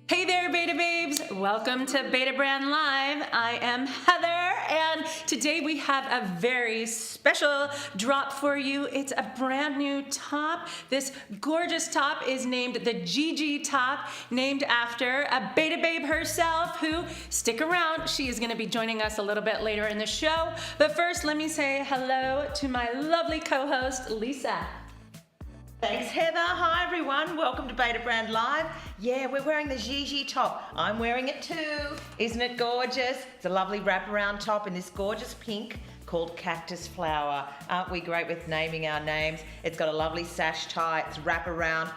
Hey there, Beta Babes! Welcome to Beta Brand Live. I am Heather, and today we have a very special drop for you. It's a brand new top. This gorgeous top is named the Gigi top, named after a Beta Babe herself who, stick around, she is going to be joining us a little bit later in the show. But first, let me say hello to my lovely co-host, Lisa. Thanks, Heather. Hi, everyone. Welcome to Beta Brand Live. Yeah, we're wearing the Gigi top. I'm wearing it too. Isn't it gorgeous? It's a lovely wraparound top in this gorgeous pink called Cactus Flower. Aren't we great with naming our names? It's got a lovely sash tie. It's wraparound.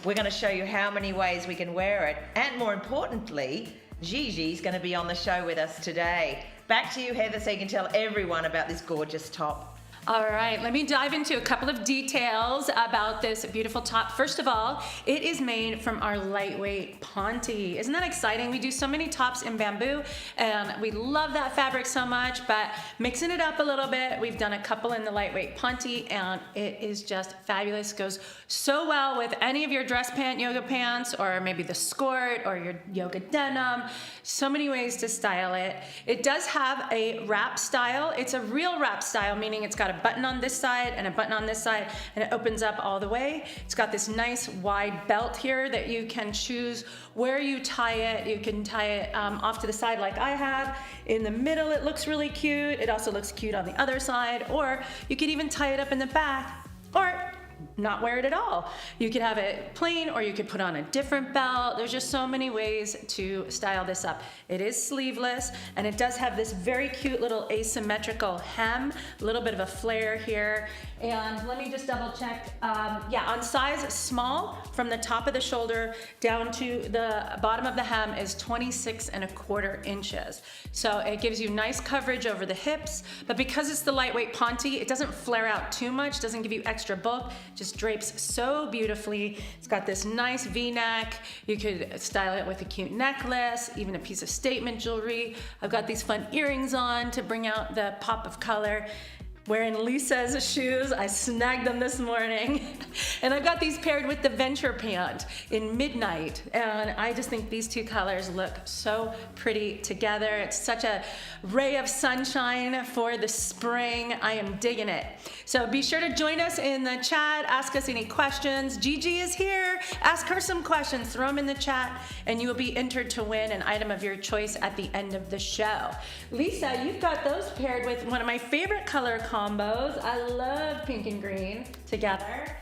We're going to show you how many ways we can wear it. And more importantly, Gigi's going to be on the show with us today. Back to you, Heather, so you can tell everyone about this gorgeous top. All right, let me dive into a couple of details about this beautiful top. First of all, it is made from our lightweight ponte. Isn't that exciting? We do so many tops in bamboo, and we love that fabric so much, but mixing it up a little bit, we've done a couple in the lightweight ponte, and it is just fabulous. Goes so well with any of your dress pant, yoga pants, or maybe the skirt, or your yoga denim. So many ways to style it. It does have a wrap style. It's a real wrap style, meaning it's got a button on this side and a button on this side, and it opens up all the way. It's got this nice wide belt here that you can choose where you tie it. You can tie it off to the side like I have. In the middle, it looks really cute. It also looks cute on the other side, or you could even tie it up in the back, or not wear it at all. You could have it plain, or you could put on a different belt. There's just so many ways to style this up. It is sleeveless, and it does have this very cute little asymmetrical hem, a little bit of a flare here. And let me just double check. Yeah, on size small, from the top of the shoulder down to the bottom of the hem is 26¼ inches. So it gives you nice coverage over the hips, but because it's the lightweight ponte, it doesn't flare out too much, doesn't give you extra bulk, just drapes so beautifully. It's got this nice V-neck. You could style it with a cute necklace, even a piece of statement jewelry. I've got these fun earrings on to bring out the pop of color. Wearing Lisa's shoes, I snagged them this morning. And I've got these paired with the Venture pant in Midnight. And I just think these two colors look so pretty together. It's such a ray of sunshine for the spring. I am digging it. So be sure to join us in the chat, ask us any questions. Gigi is here. Ask her some questions, throw them in the chat, and you will be entered to win an item of your choice at the end of the show. Lisa, you've got those paired with one of my favorite color combos. I love pink and green together.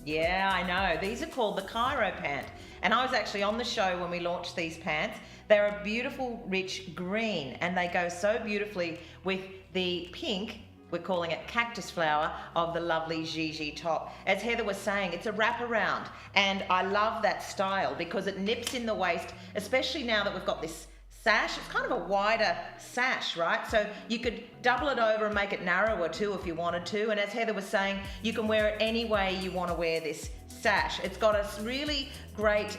Yeah, I know. These are called the Cairo pant. And I was actually on the show when we launched these pants. They're a beautiful, rich green, and they go so beautifully with the pink, we're calling it Cactus Flower, of the lovely Gigi top. As Heather was saying, it's a wraparound, and I love that style because it nips in the waist, especially now that we've got this sash. It's kind of a wider sash, right? So you could double it over and make it narrower too if you wanted to. And as Heather was saying, you can wear it any way you want to wear this sash. It's got a really great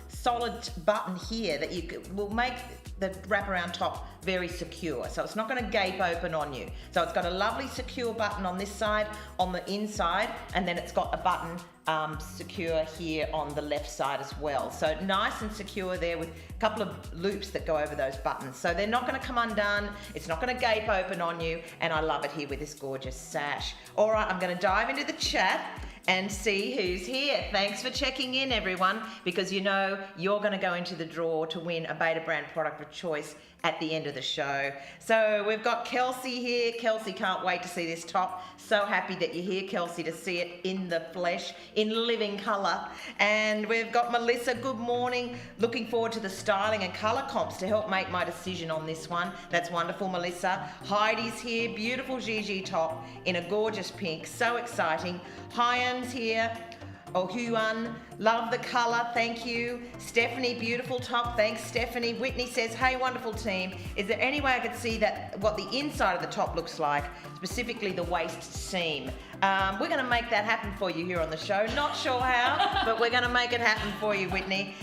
solid button here that will make the wraparound top very secure. So it's not going to gape open on you. So it's got a lovely secure button on this side, on the inside, and then it's got a button secure here on the left side as well. So nice and secure there with a couple of loops that go over those buttons. So they're not going to come undone. It's not going to gape open on you. And I love it here with this gorgeous sash. All right, I'm going to dive into the chat and see who's here. Thanks for checking in, everyone, because you know you're going to go into the draw to win a Beta Brand product of choice at the end of the show. So we've got Kelsey here. Kelsey can't wait to see this top. So happy that you're here, Kelsey, to see it in the flesh, in living color. And we've got Melissa, good morning. Looking forward to the styling and color comps to help make my decision on this one. That's wonderful, Melissa. Heidi's here, beautiful Gigi top in a gorgeous pink. So exciting. Hyan's here. Oh, Huan, love the color, thank you. Stephanie, beautiful top, thanks Stephanie. Whitney says, hey, wonderful team. Is there any way I could see what the inside of the top looks like, specifically the waist seam? We're gonna make that happen for you here on the show. Not sure how, but we're gonna make it happen for you, Whitney.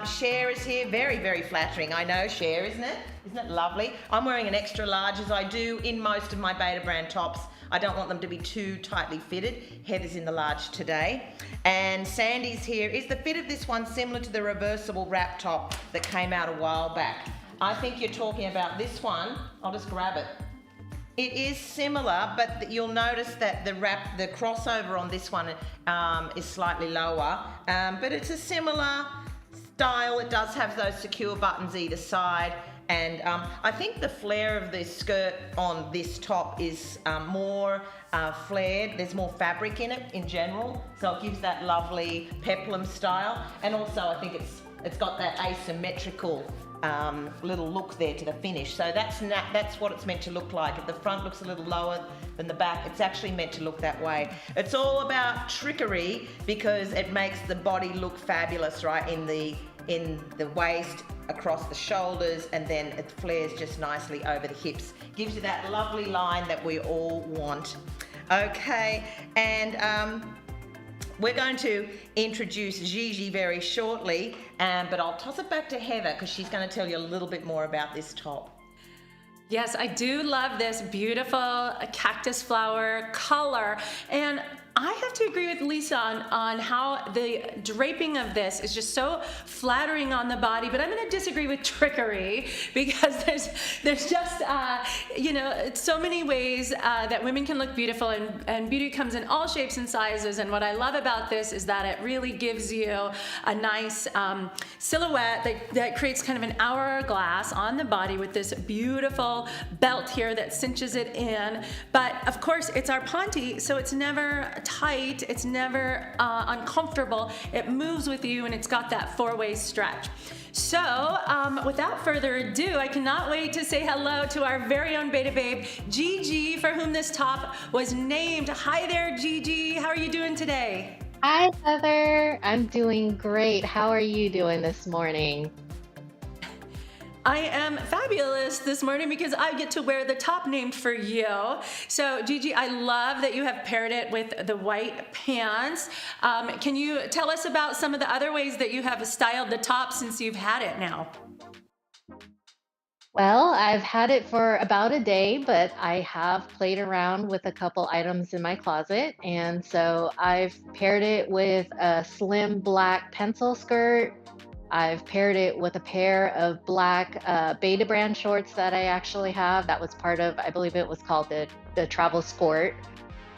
Cher is here, very, very flattering. I know, Cher, isn't it? Isn't it lovely? I'm wearing an extra large, as I do in most of my Beta Brand tops. I don't want them to be too tightly fitted. Heather's in the large today. And Sandy's here here, is the fit of this one similar to the reversible wrap top that came out a while back? I think you're talking about this one. I'll just grab it. It is similar, but you'll notice that the crossover on this one is slightly lower, but it's a similar style. It does have those secure buttons either side, and I think the flare of the skirt on this top is more flared. There's more fabric in it in general, so it gives that lovely peplum style, and also I think it's got that asymmetrical little look there to the finish. So that's what it's meant to look like. If the front looks a little lower than the back, it's actually meant to look that way. It's all about trickery because it makes the body look fabulous, right? In the waist, across the shoulders, and then it flares just nicely over the hips. Gives you that lovely line that we all want. Okay, and we're going to introduce Gigi very shortly, but I'll toss it back to Heather because she's going to tell you a little bit more about this top. Yes, I do love this beautiful cactus flower color, and I have to agree with Lisa on how the draping of this is just so flattering on the body, but I'm going to disagree with trickery because there's just, so many ways that women can look beautiful, and beauty comes in all shapes and sizes, and what I love about this is that it really gives you a nice silhouette that creates kind of an hourglass on the body with this beautiful belt here that cinches it in, but of course it's our ponte, so it's never tight, it's never uncomfortable, it moves with you, and it's got that four-way stretch. So without further ado, I cannot wait to say hello to our very own beta babe, Gigi, for whom this top was named. Hi there, Gigi, how are you doing today? Hi, Heather. I'm doing great. How are you doing this morning? I am fabulous this morning because I get to wear the top named for you. So Gigi, I love that you have paired it with the white pants. Can you tell us about some of the other ways that you have styled the top since you've had it now? Well, I've had it for about a day, but I have played around with a couple items in my closet. And so I've paired it with a slim black pencil skirt. I've paired it with a pair of black Beta brand shorts that I actually have. That was part of, I believe it was called the Travel Skirt.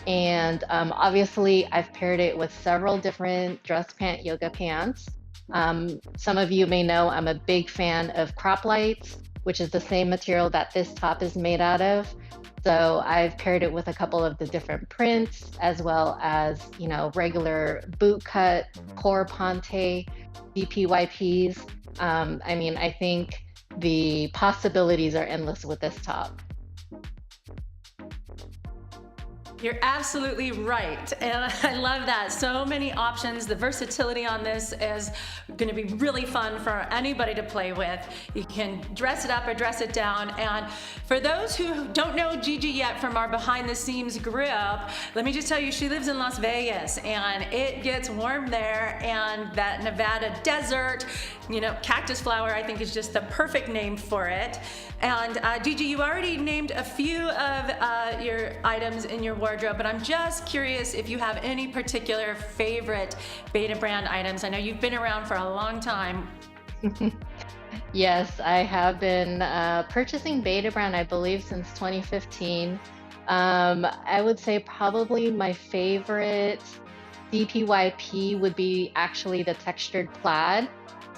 And obviously I've paired it with several different dress pant yoga pants. Some of you may know I'm a big fan of crop lights, which is the same material that this top is made out of. So I've paired it with a couple of the different prints, as well as, regular boot cut, core ponte, DPYPs. I think the possibilities are endless with this top. You're absolutely right, and I love that. So many options. The versatility on this is going to be really fun for anybody to play with. You can dress it up or dress it down. And for those who don't know Gigi yet from our behind the scenes group, let me just tell you, she lives in Las Vegas, and it gets warm there, and that Nevada desert, Cactus Flower, I think is just the perfect name for it. And Gigi, you already named a few of your items in your wardrobe, but I'm just curious if you have any particular favorite Beta brand items. I know you've been around for a long time. Yes, I have been purchasing Beta brand, I believe, since 2015. I would say probably my favorite DPYP would be actually the textured plaid.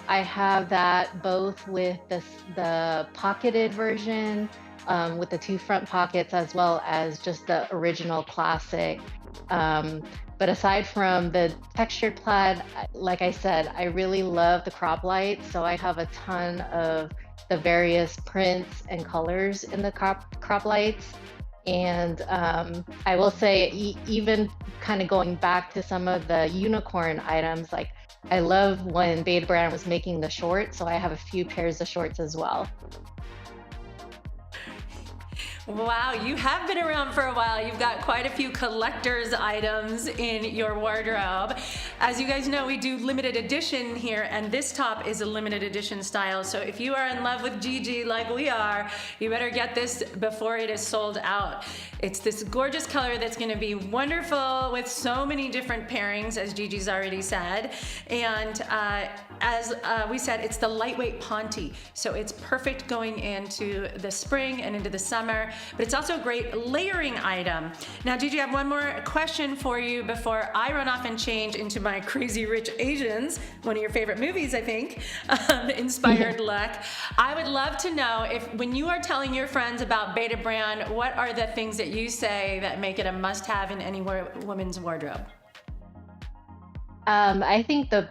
I have that both with the pocketed version with the two front pockets, as well as just the original classic. But aside from the textured plaid, like I said, I really love the crop lights. So I have a ton of the various prints and colors in the crop lights. And I will say, even kind of going back to some of the unicorn items, like I love when Beta brand was making the shorts, so I have a few pairs of shorts as well. Wow, you have been around for a while. You've got quite a few collector's items in your wardrobe. As you guys know, we do limited edition here, and this top is a limited edition style. So if you are in love with Gigi like we are, you better get this before it is sold out. It's this gorgeous color that's going to be wonderful with so many different pairings, as Gigi's already said. And as we said, it's the lightweight ponte. So it's perfect going into the spring and into the summer. But it's also a great layering item. Now, Gigi, I have one more question for you before I run off and change into my Crazy Rich Asians, one of your favorite movies, I think, inspired look. I would love to know if, when you are telling your friends about Beta brand, what are the things that you say that make it a must-have in any woman's wardrobe? I think the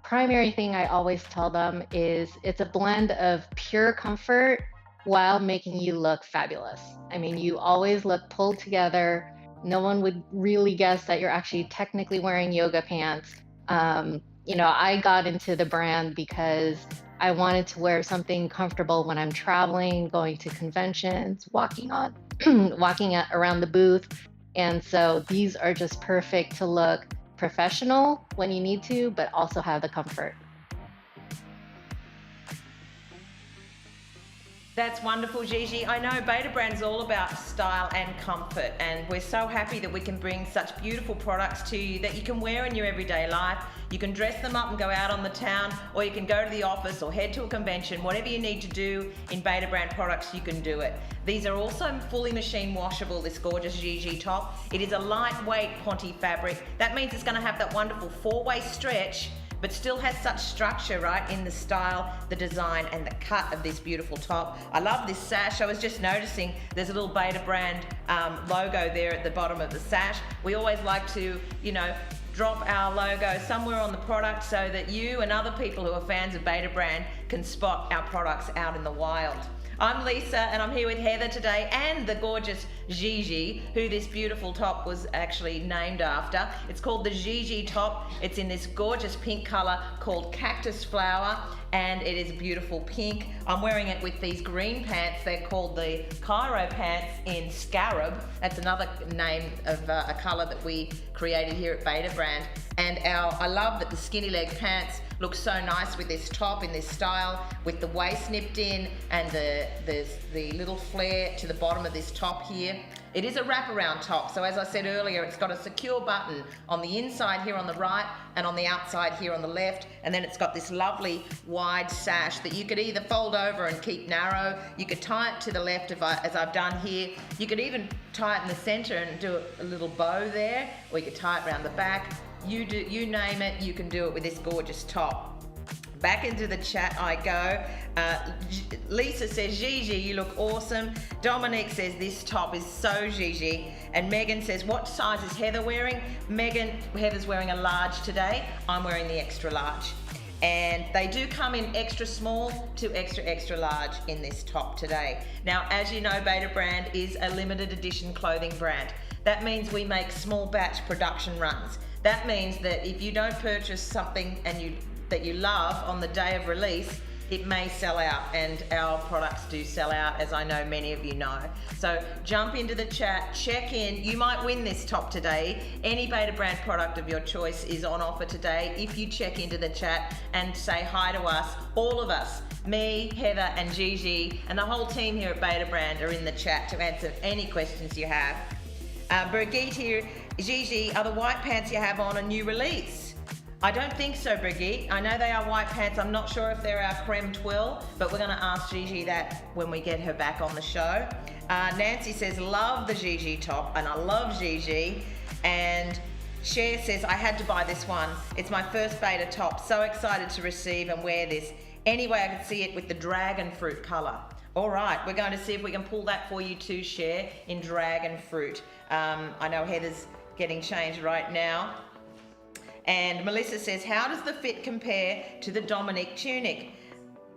primary thing I always tell them is it's a blend of pure comfort while making you look fabulous. I mean, you always look pulled together. No one would really guess that you're actually technically wearing yoga pants. I got into the brand because I wanted to wear something comfortable when I'm traveling, going to conventions, walking around the booth. And so these are just perfect to look professional when you need to, but also have the comfort. That's wonderful, Gigi. I know Beta Brand is all about style and comfort, and we're so happy that we can bring such beautiful products to you that you can wear in your everyday life. You can dress them up and go out on the town, or you can go to the office or head to a convention. Whatever you need to do in Beta Brand products, you can do it. These are also fully machine washable, this gorgeous Gigi top. It is a lightweight ponte fabric. That means it's going to have that wonderful four-way stretch, but still has such structure, right, in the style, the design, and the cut of this beautiful top. I love this sash. I was just noticing there's a little Beta Brand logo there at the bottom of the sash. We always like to, drop our logo somewhere on the product so that you and other people who are fans of Beta Brand can spot our products out in the wild. I'm Lisa, and I'm here with Heather today, and the gorgeous Gigi, who this beautiful top was actually named after. It's called the Gigi top. It's in this gorgeous pink color called Cactus Flower, and it is beautiful pink. I'm wearing it with these green pants. They're called the Cairo pants in Scarab. That's another name of a color that we created here at Beta Brand. And I love that the skinny leg pants look so nice with this top in this style, with the waist nipped in and the little flare to the bottom of this top here. It is a wraparound top, so as I said earlier, it's got a secure button on the inside here on the right and on the outside here on the left, and then it's got this lovely wide sash that you could either fold over and keep narrow. You could tie it to the left as I've done here. You could even tie it in the center and do a little bow there, or you could tie it around the back. You name it, you can do it with this gorgeous top. Back into the chat I go. Lisa says, Gigi, you look awesome. Dominic says, this top is so Gigi. And Megan says, what size is Heather wearing? Heather's wearing a large today. I'm wearing the extra large. And they do come in extra small to extra large in this top today. Now, as you know, Beta Brand is a limited edition clothing brand. That means we make small batch production runs. That means that if you don't purchase something that you love on the day of release, it may sell out, and our products do sell out, as I know many of you know. So jump into the chat, check in. You might win this top today. Any Beta Brand product of your choice is on offer today if you check into the chat and say hi to us. All of us, me, Heather, and Gigi, and the whole team here at Beta Brand are in the chat to answer any questions you have. Brigitte here, Gigi, are the white pants you have on a new release? I don't think so, Brigitte. I know they are white pants. I'm not sure if they're our creme twill, but we're going to ask Gigi that when we get her back on the show. Nancy says, love the Gigi top, and I love Gigi. And Cher says, I had to buy this one. It's my first Beta top. So excited to receive and wear this. Anyway, I could see it with the dragon fruit color. All right, we're going to see if we can pull that for you too, Cher, in dragon fruit. I know Heather's getting changed right now. And Melissa says, how does the fit compare to the Dominic tunic?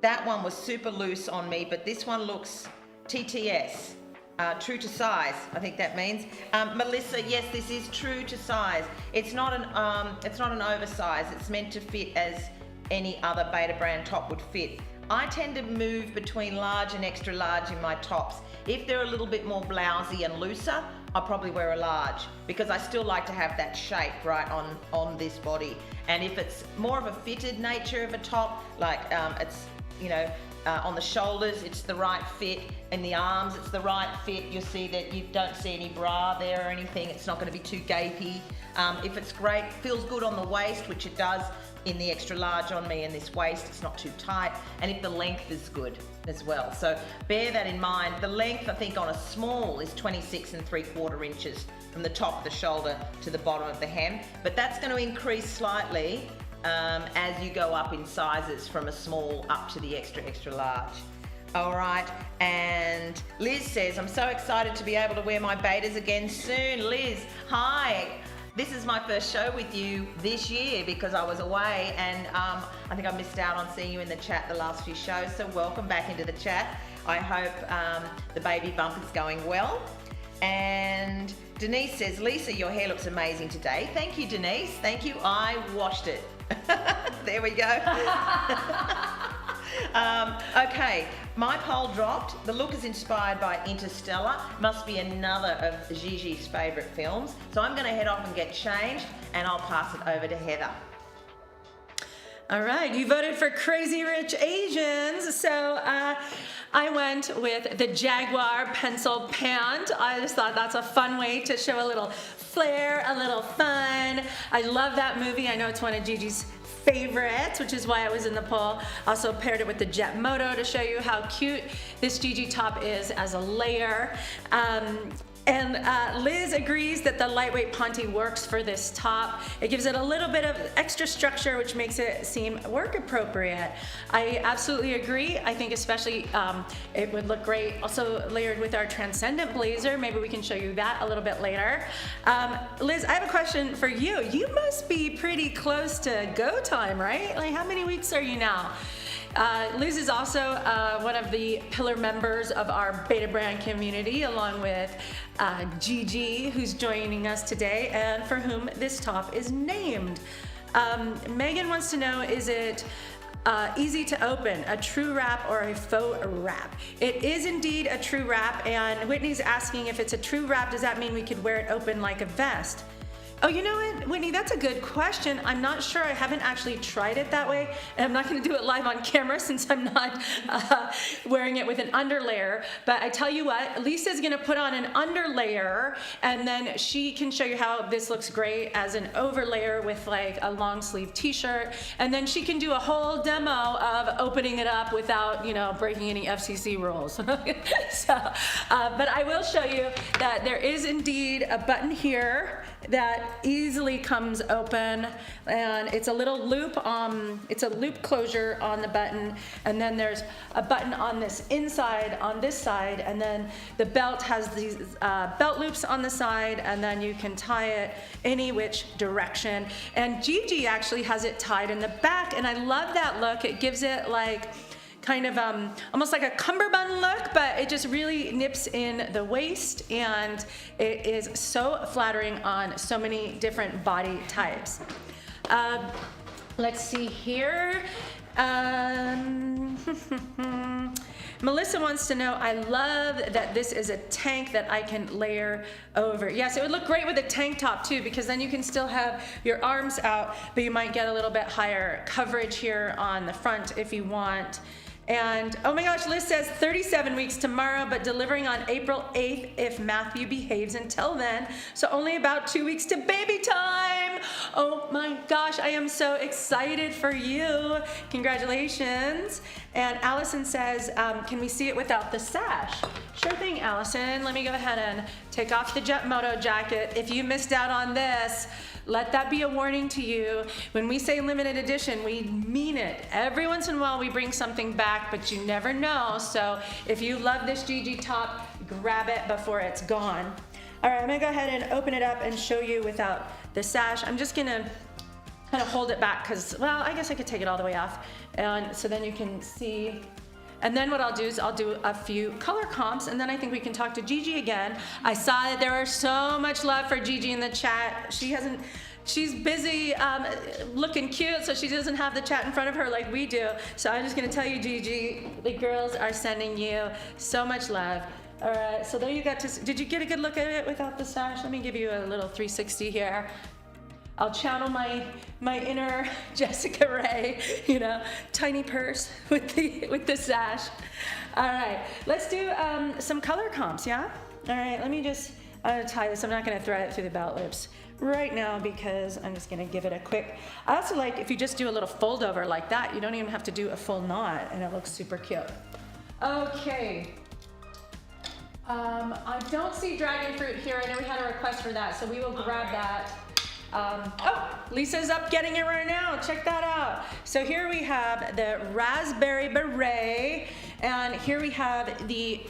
That one was super loose on me, but this one looks TTS, true to size, I think that means. Melissa, yes, this is true to size. It's not an oversize. It's meant to fit as any other Beta Brand top would fit. I tend to move between large and extra large in my tops. If they're a little bit more blousy and looser, I'll probably wear a large because I still like to have that shape right on this body. And if it's more of a fitted nature of a top, like it's, on the shoulders, it's the right fit. In the arms, it's the right fit. You'll see that you don't see any bra there or anything. It's not going to be too gapey. If it's great, feels good on the waist, which it does in the extra large on me, and this waist, it's not too tight. And if the length is good as well. So bear that in mind. The length, I think, on a small is 26 3/4 inches from the top of the shoulder to the bottom of the hem. But that's going to increase slightly as you go up in sizes from a small up to the extra large. All right, and Liz says, I'm so excited to be able to wear my betas again soon. Liz, hi. This is my first show with you this year because I was away, and I think I missed out on seeing you in the chat the last few shows, so welcome back into the chat. I hope the baby bump is going well. And Denise says, Lisa, your hair looks amazing today. Thank you, Denise. Thank you. I washed it. There we go. Okay, my poll dropped. The look is inspired by Interstellar. Must be another of Gigi's favourite films. So I'm going to head off and get changed, and I'll pass it over to Heather. All right, you voted for Crazy Rich Asians, so I went with the Jaguar pencil pant. I just thought that's a fun way to show a little flair, a little fun. I love that movie. I know it's one of Gigi's favorites, which is why I was in the poll. Also paired it with the Jet Moto to show you how cute this Gigi top is as a layer. And Liz agrees that the lightweight ponte works for this top. It gives it a little bit of extra structure, which makes it seem work appropriate. I absolutely agree. I think especially it would look great also layered with our Transcendent blazer. Maybe we can show you that a little bit later. Liz, I have a question for you. You must be pretty close to go time, right? Like, how many weeks are you now? Liz is also one of the pillar members of our beta brand community, along with Gigi, who's joining us today, and for whom this top is named. Megan wants to know, is it easy to open, a true wrap or a faux wrap? It is indeed a true wrap, and Whitney's asking if it's a true wrap, does that mean we could wear it open like a vest? Oh, you know what, Whitney, that's a good question. I'm not sure. I haven't actually tried it that way, and I'm not going to do it live on camera since I'm not wearing it with an underlayer. But I tell you what, Lisa's going to put on an underlayer, and then she can show you how this looks great as an overlayer with like a long sleeve t-shirt, and then she can do a whole demo of opening it up without, breaking any FCC rules. So, but I will show you that there is indeed a button here that easily comes open, and it's a little loop, it's a loop closure on the button, and then there's a button on this inside on this side, and then the belt has these belt loops on the side, and then you can tie it any which direction. And Gigi actually has it tied in the back, and I love that look. It gives it like kind of almost like a cummerbund look, but it just really nips in the waist, and it is so flattering on so many different body types. Let's see here. Melissa wants to know, I love that this is a tank that I can layer over. Yes, it would look great with a tank top too, because then you can still have your arms out, but you might get a little bit higher coverage here on the front if you want. And oh my gosh, Liz says 37 weeks tomorrow, but delivering on April 8th if Matthew behaves until then. So only about 2 weeks to baby time. Oh my gosh, I am so excited for you. Congratulations. And Allison says, can we see it without the sash? Sure thing, Allison. Let me go ahead and take off the Jet Moto jacket. If you missed out on this, let that be a warning to you. When we say limited edition, we mean it. Every once in a while we bring something back, but you never know. So if you love this Gigi top, grab it before it's gone. All right, I'm gonna go ahead and open it up and show you without the sash. I'm just gonna kind of hold it back because, well, I guess I could take it all the way off. And so then you can see. And then what I'll do is I'll do a few color comps, and then I think we can talk to Gigi again. I saw that there was so much love for Gigi in the chat. she's busy looking cute, so she doesn't have the chat in front of her like we do. So I'm just gonna tell you, Gigi, the girls are sending you so much love. All right, so there you got to, did you get a good look at it without the sash? Let me give you a little 360 here. I'll channel my inner Jessica Ray, you know, tiny purse with the sash. All right, let's do some color comps, yeah? All right, let me just tie this. I'm not gonna thread it through the belt loops right now because I'm just gonna give it a quick. I also like if you just do a little fold over like that, you don't even have to do a full knot and it looks super cute. Okay. I don't see dragon fruit here. I know we had a request for that, so we will grab that. Oh, Lisa's up getting it right now. Check that out. So here we have the raspberry beret, and here we have the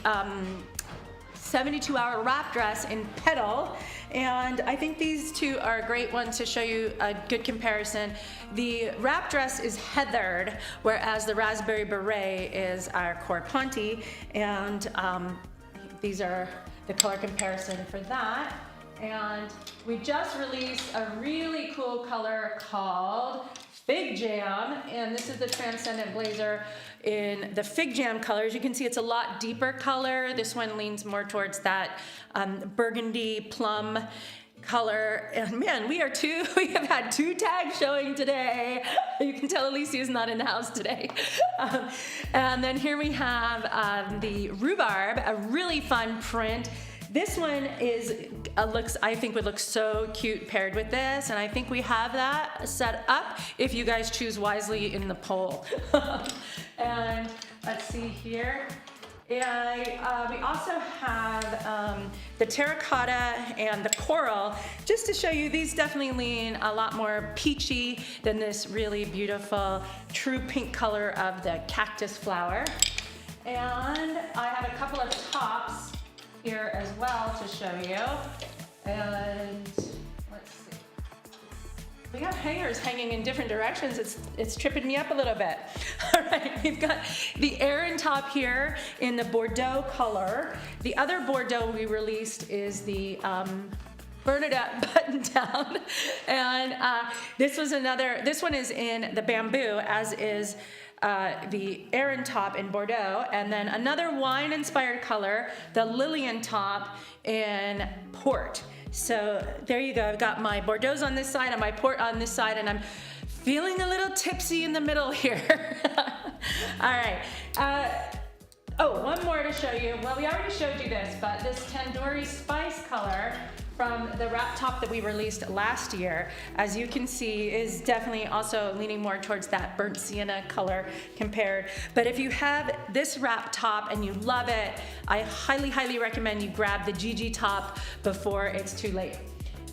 72-hour wrap dress in petal. And I think these two are a great one to show you a good comparison. The wrap dress is heathered, whereas the raspberry beret is our core ponte. And these are the color comparison for that. And we just released a really cool color called Fig Jam, and this is the Transcendent Blazer in the Fig Jam colors. You can see it's a lot deeper color. This one leans more towards that burgundy plum color. And man, we have had 2 tags showing today. You can tell Alicia is not in the house today. And then here we have the rhubarb, a really fun print. This one I think would look so cute paired with this, and I think we have that set up if you guys choose wisely in the poll. And let's see here. And we also have the terracotta and the coral, just to show you, these definitely lean a lot more peachy than this really beautiful true pink color of the Cactus Flower. And I have a couple of tops here as well to show you. And let's see. We have hangers hanging in different directions. It's tripping me up a little bit. All right, we've got the Aran top here in the Bordeaux color. The other Bordeaux we released is the Bernadette button down. And this one is in the bamboo, as is the Aran top in Bordeaux, and then another wine-inspired color, the Lillian top in Port. So there you go. I've got my Bordeaux's on this side and my Port on this side, and I'm feeling a little tipsy in the middle here. All right. Oh, one more to show you. Well, we already showed you this, but this Tandoori Spice color from the wrap top that we released last year, as you can see, is definitely also leaning more towards that burnt sienna color compared. But if you have this wrap top and you love it, I highly, highly recommend you grab the Gigi top before it's too late.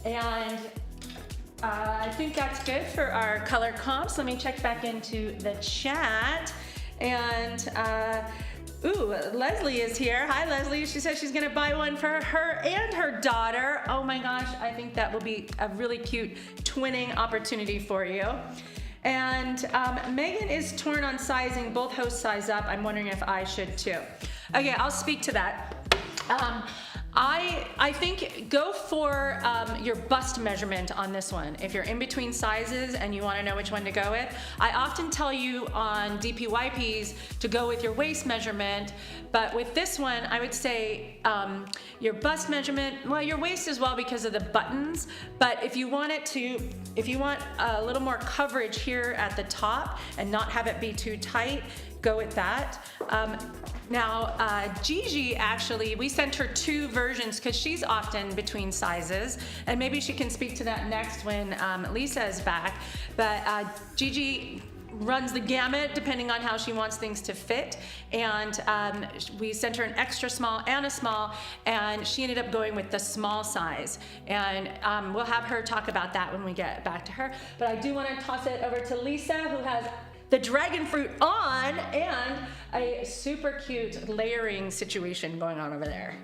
And I think that's good for our color comps. Let me check back into the chat. And ooh, Leslie is here. Hi, Leslie. She says she's gonna buy one for her and her daughter. Oh my gosh, I think that will be a really cute twinning opportunity for you. And Megan is torn on sizing. Both hosts size up. I'm wondering if I should too. Okay, I'll speak to that. I think go for your bust measurement on this one. If you're in between sizes and you want to know which one to go with, I often tell you on DPYPs to go with your waist measurement, but with this one, I would say your bust measurement, well, your waist as well because of the buttons, but if you want a little more coverage here at the top and not have it be too tight, go with that. Now, Gigi, actually, we sent her 2 versions because she's often between sizes, and maybe she can speak to that next when Lisa is back. But Gigi runs the gamut depending on how she wants things to fit, and we sent her an extra small and a small, and she ended up going with the small size, and we'll have her talk about that when we get back to her. But I do want to toss it over to Lisa, who has the dragon fruit on and a super cute layering situation going on over there.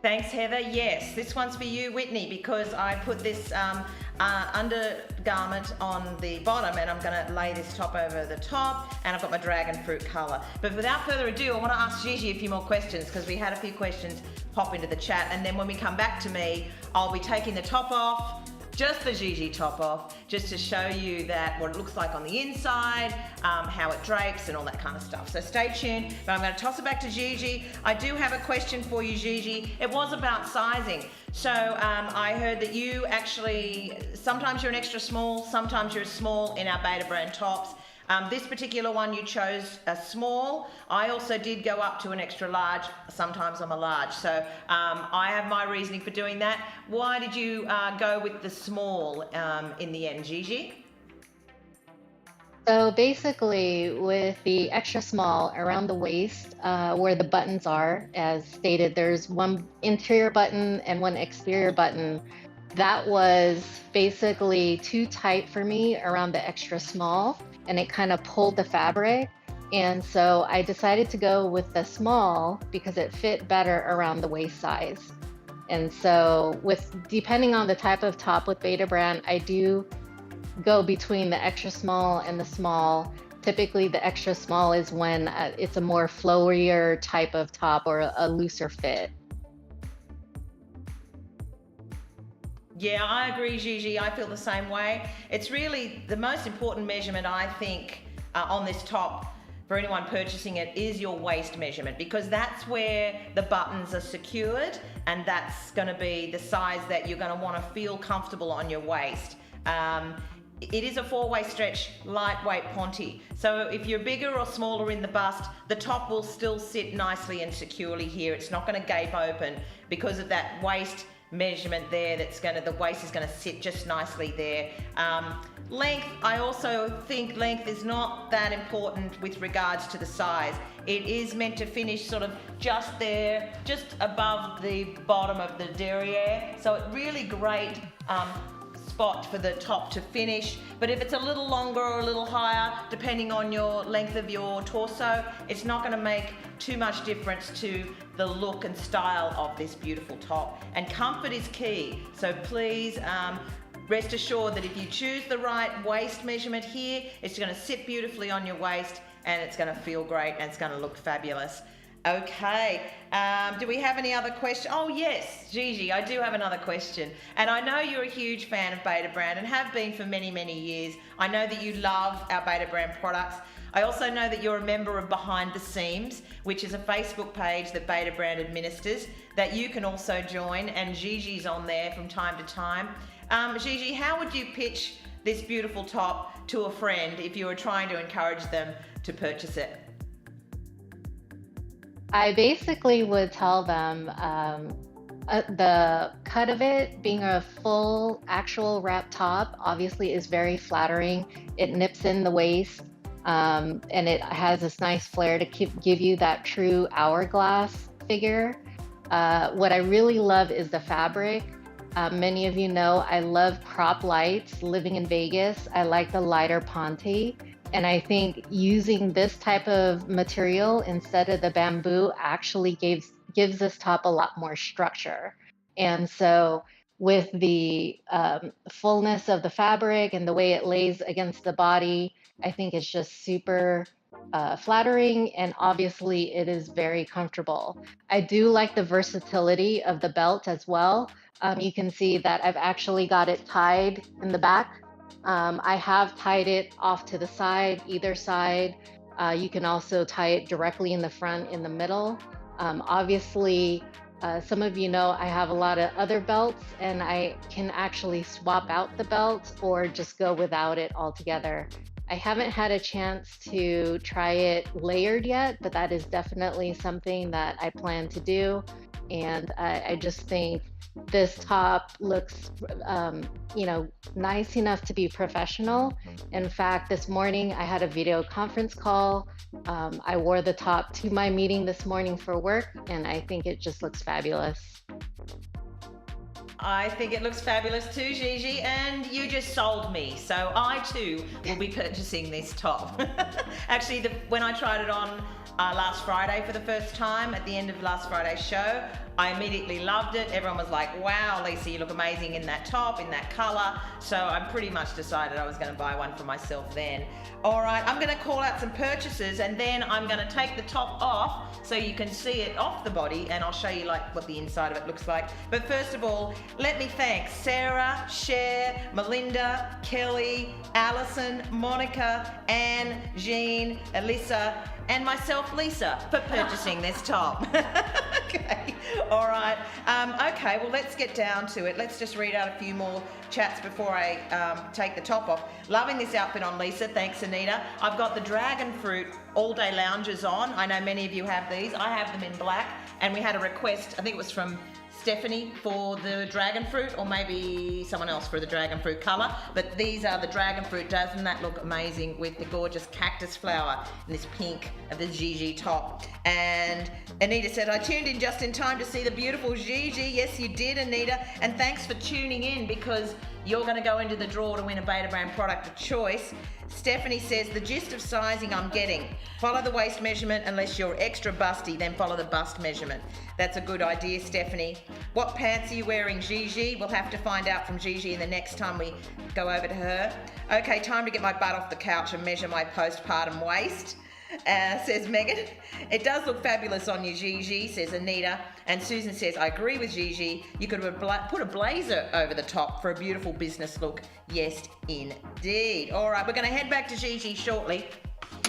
Thanks, Heather. Yes, this one's for you, Whitney, because I put this undergarment on the bottom and I'm gonna lay this top over the top, and I've got my dragon fruit color. But without further ado, I wanna ask Gigi a few more questions because we had a few questions pop into the chat, and then when we come back to me, I'll be taking the top off, just the Gigi top off, just to show you that what it looks like on the inside, how it drapes and all that kind of stuff. So stay tuned, but I'm going to toss it back to Gigi. I do have a question for you, Gigi. It was about sizing. So I heard that you actually, sometimes you're an extra small, sometimes you're a small in our Beta brand tops. This particular one you chose a small. I also did go up to an extra large. Sometimes I'm a large. So I have my reasoning for doing that. Why did you go with the small in the end, Gigi? So basically, with the extra small around the waist, where the buttons are, as stated, there's one interior button and one exterior button. That was basically too tight for me around the extra small, and it kind of pulled the fabric. And so I decided to go with the small because it fit better around the waist size. And so depending on the type of top with Beta brand, I do go between the extra small and the small. Typically the extra small is when it's a more flowier type of top or a looser fit. Yeah, I agree, Gigi. I feel the same way. It's really the most important measurement, I think, on this top for anyone purchasing it is your waist measurement, because that's where the buttons are secured, and that's going to be the size that you're going to want to feel comfortable on your waist. It is a 4-way stretch, lightweight ponte. So if you're bigger or smaller in the bust, the top will still sit nicely and securely here. It's not going to gape open because of that waist measurement there. The waist is going to sit just nicely there. Length, I also think length is not that important with regards to the size. It is meant to finish sort of just there, just above the bottom of the derriere. So it's really great spot for the top to finish. But if it's a little longer or a little higher, depending on your length of your torso, it's not going to make too much difference to the look and style of this beautiful top. And comfort is key. So please rest assured that if you choose the right waist measurement here, it's going to sit beautifully on your waist, and it's going to feel great, and it's going to look fabulous. Okay, do we have any other questions? Oh yes, Gigi, I do have another question. And I know you're a huge fan of Beta brand and have been for many, many years. I know that you love our Beta brand products. I also know that you're a member of Behind the Seams, which is a Facebook page that Beta brand administers that you can also join, and Gigi's on there from time to time. Gigi, how would you pitch this beautiful top to a friend if you were trying to encourage them to purchase it? I basically would tell them the cut of it being a full actual wrap top obviously is very flattering. It nips in the waist, and it has this nice flare to give you that true hourglass figure. What I really love is the fabric. Many of you know I love crop lights. Living in Vegas, I like the lighter ponte. And I think using this type of material instead of the bamboo actually gives this top a lot more structure. And so with the fullness of the fabric and the way it lays against the body, I think it's just super flattering, and obviously it is very comfortable. I do like the versatility of the belt as well. You can see that I've actually got it tied in the back. I have tied it off to the side, either side. You can also tie it directly in the front, in the middle. Obviously, some of you know I have a lot of other belts, and I can actually swap out the belt or just go without it altogether. I haven't had a chance to try it layered yet, but that is definitely something that I plan to do. And I just think this top looks, nice enough to be professional. In fact, this morning I had a video conference call. I wore the top to my meeting this morning for work, and I think it just looks fabulous. I think it looks fabulous too, Gigi, and you just sold me. So I too will be purchasing this top. Actually, when I tried it on last Friday for the first time at the end of last Friday's show, I immediately loved it. Everyone was like, wow, Lisa, you look amazing in that top, in that color. So I pretty much decided I was going to buy one for myself then. All right, I'm going to call out some purchases, and then I'm going to take the top off so you can see it off the body, and I'll show you like what the inside of it looks like. But first of all, let me thank Sarah, Cher, Melinda, Kelly, Alison, Monica, Anne, Jean, Alyssa, and myself, Lisa, for purchasing this top. Okay, all right. Okay, well, let's get down to it. Let's just read out a few more chats before I take the top off. Loving this outfit on Lisa. Thanks, Anita. I've got the dragon fruit all-day loungers on. I know many of you have these. I have them in black, and we had a request, I think it was from Stephanie for the dragon fruit, or maybe someone else for the dragon fruit colour, but these are the dragon fruit. Doesn't that look amazing with the gorgeous cactus flower and this pink of the Gigi top? And Anita said, I tuned in just in time to see the beautiful Gigi. Yes, you did, Anita, and thanks for tuning in, because you're going to go into the draw to win a Beta brand product of choice. Stephanie says, the gist of sizing I'm getting. Follow the waist measurement unless you're extra busty, then follow the bust measurement. That's a good idea, Stephanie. What pants are you wearing, Gigi? We'll have to find out from Gigi the next time we go over to her. Okay, time to get my butt off the couch and measure my postpartum waist. Says Megan. It does look fabulous on you, Gigi, says Anita. And Susan says, I agree with Gigi. You could have put a blazer over the top for a beautiful business look. Yes, indeed. All right, we're going to head back to Gigi shortly.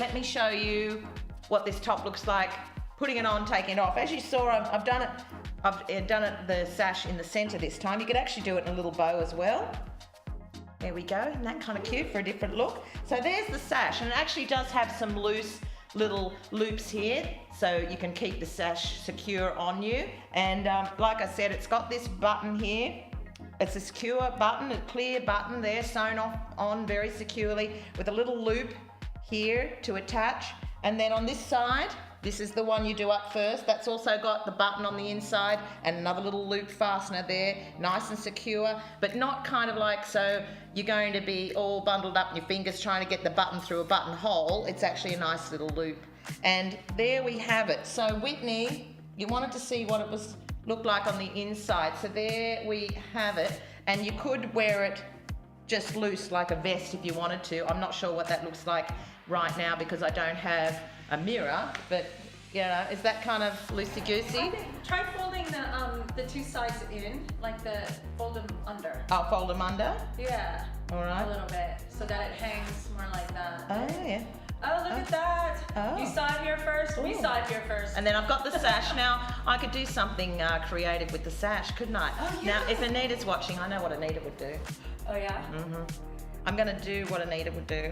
Let me show you what this top looks like. Putting it on, taking it off. As you saw, I've done it the sash in the center this time. You could actually do it in a little bow as well. There we go. Isn't that kind of cute for a different look? So there's the sash, and it actually does have some loose little loops here, so you can keep the sash secure on you. And like I said, it's got this button here. It's a secure button, a clear button there, sewn on very securely with a little loop here to attach. And then on this side, this is the one you do up first. That's also got the button on the inside and another little loop fastener there, nice and secure, but not kind of like so you're going to be all bundled up in your fingers trying to get the button through a buttonhole. It's actually a nice little loop. And there we have it. So Whitney, you wanted to see what it looked like on the inside. So there we have it. And you could wear it just loose like a vest if you wanted to. I'm not sure what that looks like right now because I don't have a mirror, but you know, is that kind of loosey-goosey? I think try folding the two sides in, like fold them under. I'll fold them under? Yeah. All right. A little bit, so that it hangs more like that. Oh, yeah. Oh, look at that. Oh. You saw it here first, we Ooh. saw it here first. And then I've got the sash. Now, I could do something creative with the sash, couldn't I? Oh, yeah. Now, if Anita's watching, I know what Anita would do. Oh, yeah? Mm-hmm. I'm going to do what Anita would do.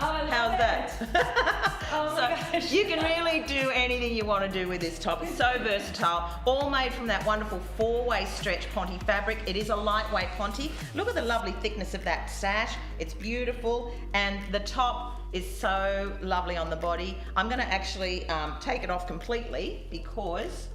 Oh, I love How's it. that? Oh my gosh. You can really do anything you want to do with this top. It's so versatile. All made from that wonderful four-way stretch Ponte fabric. It is a lightweight Ponte. Look at the lovely thickness of that sash. It's beautiful, and the top is so lovely on the body. I'm going to actually take it off completely because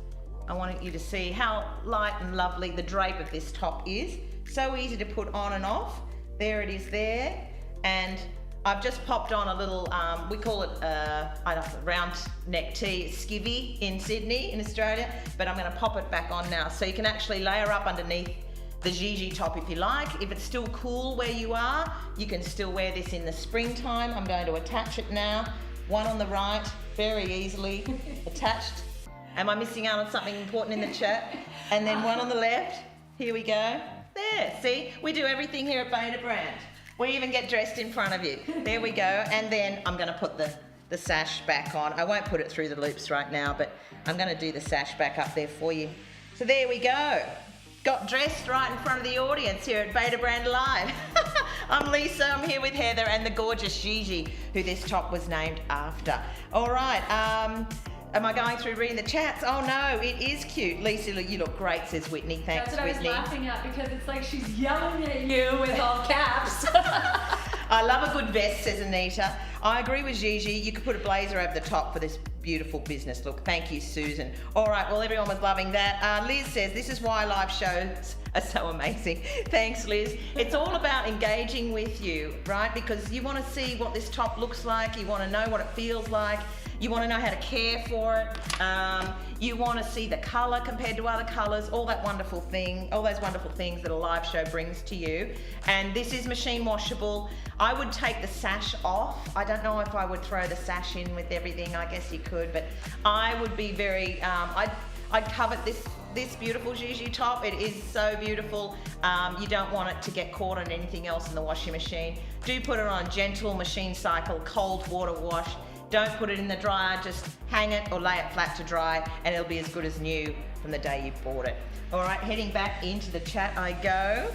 I want you to see how light and lovely the drape of this top is. So easy to put on and off. There it is there, and I've just popped on a little, we call it round neck tee skivvy in Sydney, in Australia, but I'm going to pop it back on now. So you can actually layer up underneath the Gigi top if you like. If it's still cool where you are, you can still wear this in the springtime. I'm going to attach it now. One on the right, very easily attached. Am I missing out on something important in the chat? And then one on the left. Here we go. There, see? We do everything here at Beta Brand. We even get dressed in front of you. There we go. And then I'm going to put the sash back on. I won't put it through the loops right now, but I'm going to do the sash back up there for you. So there we go. Got dressed right in front of the audience here at Beta Brand Live. I'm Lisa. I'm here with Heather and the gorgeous Gigi, who this top was named after. All right. Am I going through reading the chats? Oh no, it is cute. Lisa, you look great, says Whitney. Thanks, That's what Whitney. I was laughing at because it's like she's yelling at you with all caps. I love a good vest, says Anita. I agree with Gigi. You could put a blazer over the top for this beautiful business look. Thank you, Susan. All right, well, everyone was loving that. Liz says, this is why live shows are so amazing. Thanks, Liz. It's all about engaging with you, right? Because you want to see what this top looks like. You want to know what it feels like. You want to know how to care for it. You want to see the color compared to other colors, all those wonderful things that a live show brings to you. And this is machine washable. I would take the sash off. I don't know if I would throw the sash in with everything. I guess you could, but I would be very, I'd covet this beautiful Gigi top. It is so beautiful. You don't want it to get caught on anything else in the washing machine. Do put it on gentle machine cycle, cold water wash. Don't put it in the dryer, just hang it or lay it flat to dry and it'll be as good as new from the day you bought it. All right, heading back into the chat I go.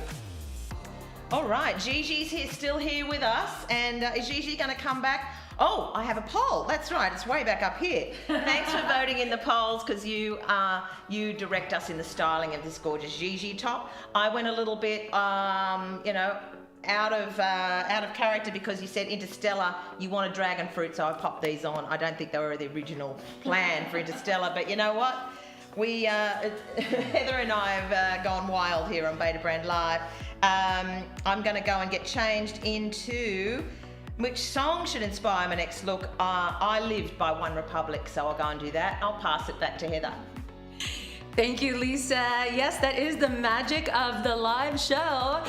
All right, Gigi's still here with us, and is Gigi gonna come back? Oh, I have a poll. That's right, it's way back up here. Thanks for voting in the polls, because you direct us in the styling of this gorgeous Gigi top. I went a little bit, out of character, because you said Interstellar, you wanted dragon fruit, so I popped these on. I don't think they were the original plan for Interstellar, but you know what? We, Heather and I have gone wild here on Beta Brand Live. I'm going to go and get changed into which song should inspire my next look. I Lived by One Republic, so I'll go and do that. I'll pass it back to Heather. Thank you, Lisa. Yes, that is the magic of the live show.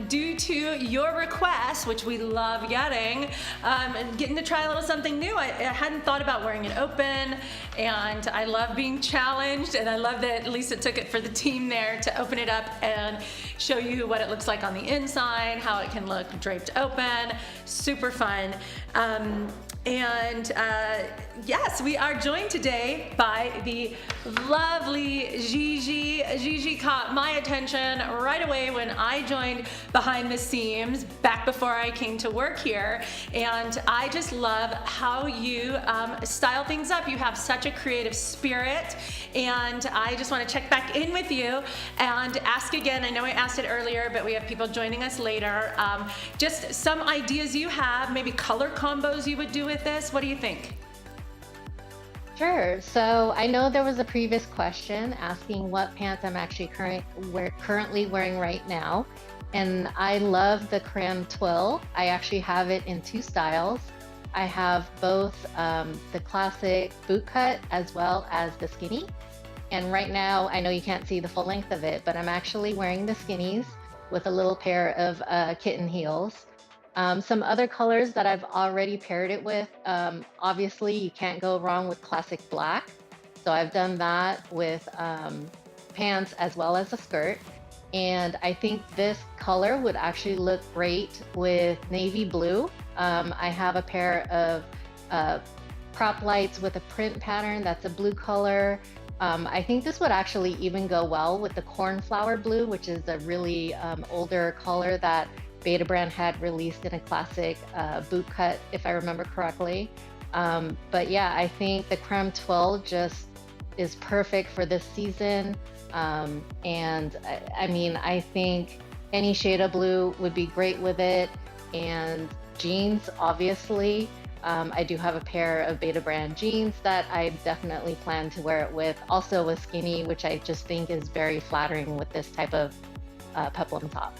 Due to your request, which we love getting to try a little something new. I hadn't thought about wearing it open, and I love being challenged, and I love that Lisa took it for the team there to open it up and show you what it looks like on the inside, how it can look draped open. Super fun. Yes, we are joined today by the lovely Gigi. Gigi caught my attention right away when I joined behind the seams back before I came to work here, and I just love how you style things up. You have such a creative spirit, and I just want to check back in with you and ask again. I know I asked it earlier, but we have people joining us later. Just some ideas you have, maybe color combos you would do with this. What do you think? Sure. So I know there was a previous question asking what pants I'm actually currently wearing right now. And I love the creme twill. I actually have it in two styles. I have both the classic boot cut as well as the skinny. And right now, I know you can't see the full length of it, but I'm actually wearing the skinnies with a little pair of kitten heels. Some other colors that I've already paired it with, obviously you can't go wrong with classic black. So I've done that with pants as well as a skirt. And I think this color would actually look great with navy blue. I have a pair of prop lights with a print pattern that's a blue color. I think this would actually even go well with the cornflower blue, which is a really older color that Beta Brand had released in a classic boot cut, if I remember correctly. But yeah, I think the creme twill just is perfect for this season. And I mean, I think any shade of blue would be great with it. And jeans, obviously. I do have a pair of Beta Brand jeans that I definitely plan to wear it with. Also a skinny, which I just think is very flattering with this type of peplum top.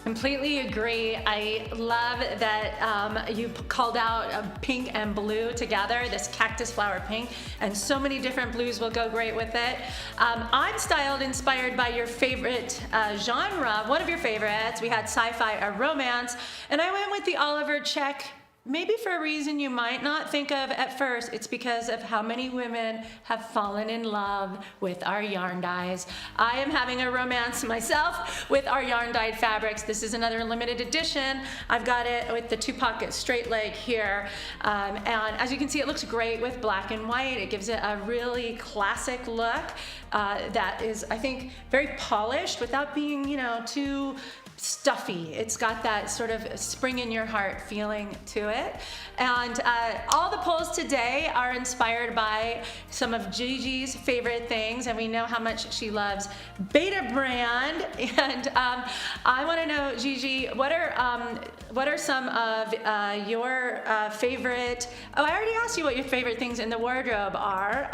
Completely agree. I love that you called out pink and blue together, this cactus flower pink, and so many different blues will go great with it. I'm styled inspired by your favorite genre, one of your favorites. We had sci-fi or romance, and I went with the Oliver check. Maybe for a reason you might not think of at first. It's because of how many women have fallen in love with our yarn dyes. I am having a romance myself with our yarn dyed fabrics. This is another limited edition. I've got it with the 2-pocket straight leg here. And as you can see, it looks great with black and white. It gives it a really classic look that is, I think, very polished without being, too stuffy. It's got that sort of spring in your heart feeling to it. And all the polls today are inspired by some of Gigi's favorite things, and we know how much she loves Beta Brand. And I want to know, Gigi, what are some of your favorite? Oh, I already asked you what your favorite things in the wardrobe are.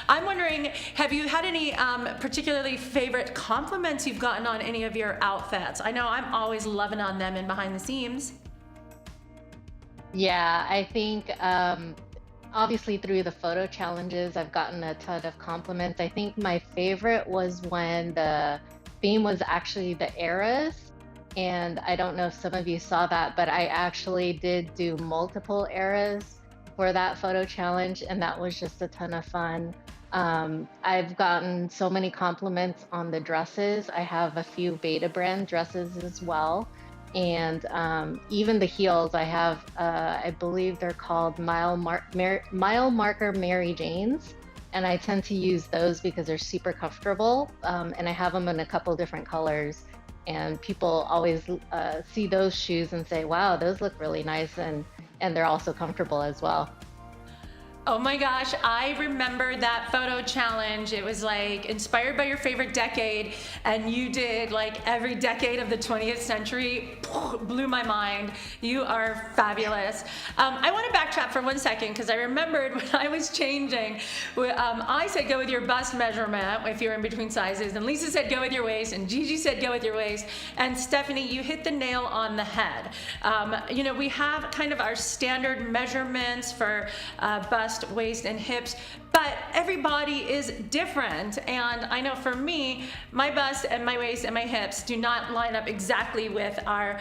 I'm wondering, have you had any particularly favorite compliments you've gotten on any of your outfits? I know I'm always loving on them in behind the seams. Yeah, I think obviously through the photo challenges, I've gotten a ton of compliments. I think my favorite was when the theme was actually the eras. And I don't know if some of you saw that, but I actually did do multiple eras for that photo challenge, and that was just a ton of fun. I've gotten so many compliments on the dresses. I have a few Beta brand dresses as well. And even the heels, I have, I believe they're called mile marker Mary Janes. And I tend to use those because they're super comfortable. And I have them in a couple different colors. And people always see those shoes and say, wow, those look really nice. And they're also comfortable as well. Oh my gosh, I remember that photo challenge. It was like inspired by your favorite decade, and you did like every decade of the 20th century. Blew my mind. You are fabulous. I want to backtrack for 1 second because I remembered when I was changing, I said go with your bust measurement if you're in between sizes, and Lisa said go with your waist, and Gigi said go with your waist, and Stephanie, you hit the nail on the head. You know, we have kind of our standard measurements for bust, waist, and hips, but everybody is different. And I know for me, my bust and my waist and my hips do not line up exactly with our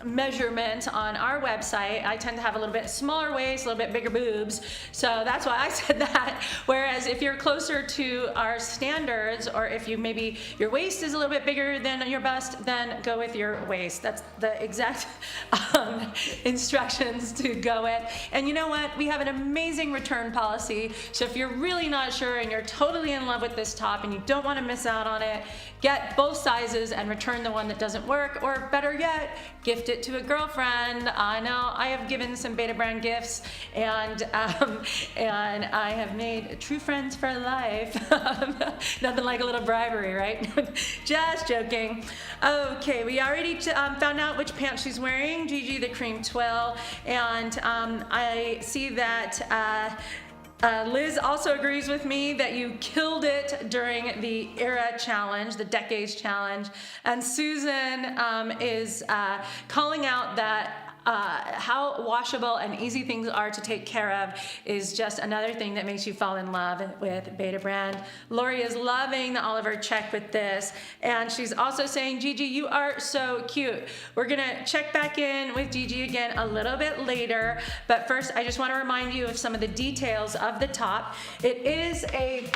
measurement on our website. I tend to have a little bit smaller waist, a little bit bigger boobs, so that's why I said that. Whereas if you're closer to our standards, or if you maybe your waist is a little bit bigger than your bust, then go with your waist. That's the exact instructions to go with. And you know what? We have an amazing return policy. So if you're really not sure and you're totally in love with this top and you don't want to miss out on it, get both sizes and return the one that doesn't work, or better yet, gift it to a girlfriend. I know I have given some Beta brand gifts, and I have made true friends for life. Nothing like a little bribery, right? Just joking. Okay, we already found out which pants she's wearing, Gigi the cream twill, and I see that Liz also agrees with me that you killed it during the era challenge, the decades challenge, and Susan is calling out that how washable and easy things are to take care of is just another thing that makes you fall in love with Beta brand. Lori is loving the Oliver check with this, and she's also saying, Gigi, you are so cute. We're gonna check back in with Gigi again a little bit later, but first I just want to remind you of some of the details of the top. It is a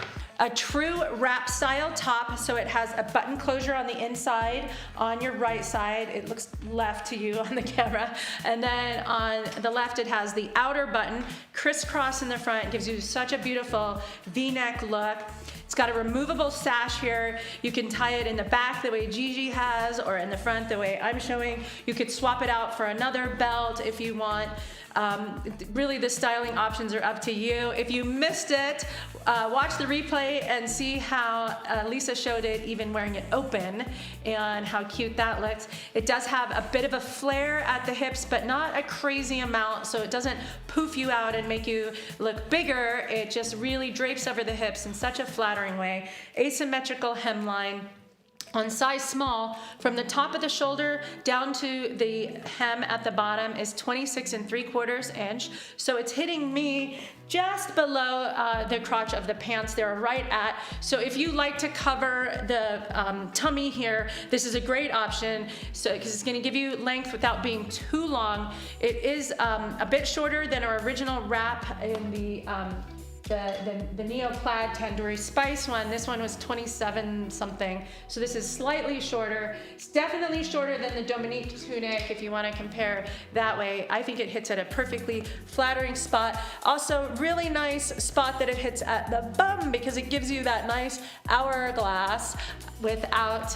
true wrap style top, so it has a button closure on the inside on your right side. It looks left to you on the camera. And then on the left it has the outer button, crisscross in the front, gives you such a beautiful V-neck look. It's got a removable sash here. You can tie it in the back the way Gigi has, or in the front the way I'm showing. You could swap it out for another belt if you want. Really, the styling options are up to you. If you missed it, watch the replay and see how Lisa showed it even wearing it open, and how cute that looks. It does have a bit of a flare at the hips, but not a crazy amount, so it doesn't poof you out and make you look bigger. It just really drapes over the hips in such a flattering way. Asymmetrical hemline on size small, from the top of the shoulder down to the hem at the bottom is 26 3/4 inch. So it's hitting me just below the crotch of the pants. They're right at. So if you like to cover the tummy here, this is a great option. So because it's going to give you length without being too long. It is a bit shorter than our original wrap in the Neo-Plaid Tandoori Spice one. This one was 27 something, so this is slightly shorter. It's definitely shorter than the Dominic Tunic if you want to compare that way. I think it hits at a perfectly flattering spot. Also, really nice spot that it hits at the bum, because it gives you that nice hourglass without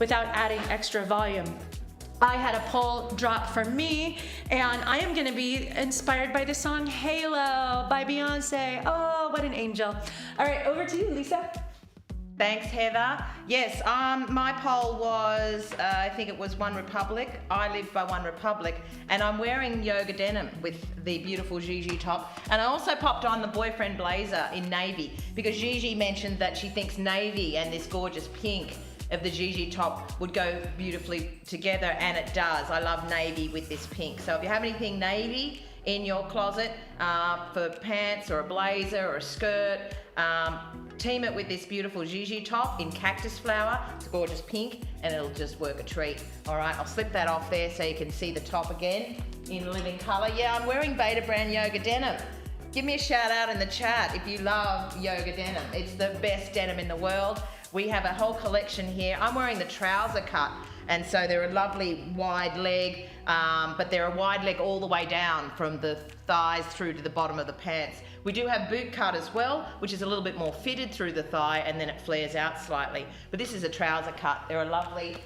adding extra volume. I had a poll drop for me, and I am gonna be inspired by the song Halo by Beyonce. Oh, what an angel. All right, over to you, Lisa. Thanks, Heather. Yes, my poll was, I think it was One Republic. I live by One Republic, and I'm wearing yoga denim with the beautiful Gigi top. And I also popped on the boyfriend blazer in navy, because Gigi mentioned that she thinks navy and this gorgeous pink of the Gigi top would go beautifully together, and it does. I love navy with this pink. So if you have anything navy in your closet for pants or a blazer or a skirt, team it with this beautiful Gigi top in Cactus Flower. It's a gorgeous pink and it'll just work a treat. All right, I'll slip that off there so you can see the top again in living color. Yeah, I'm wearing Beta brand yoga denim. Give me a shout out in the chat if you love yoga denim. It's the best denim in the world. We have a whole collection here. I'm wearing the trouser cut, and so they're a lovely wide leg, but they're a wide leg all the way down from the thighs through to the bottom of the pants. We do have boot cut as well, which is a little bit more fitted through the thigh, and then it flares out slightly. But this is a trouser cut. They're a lovely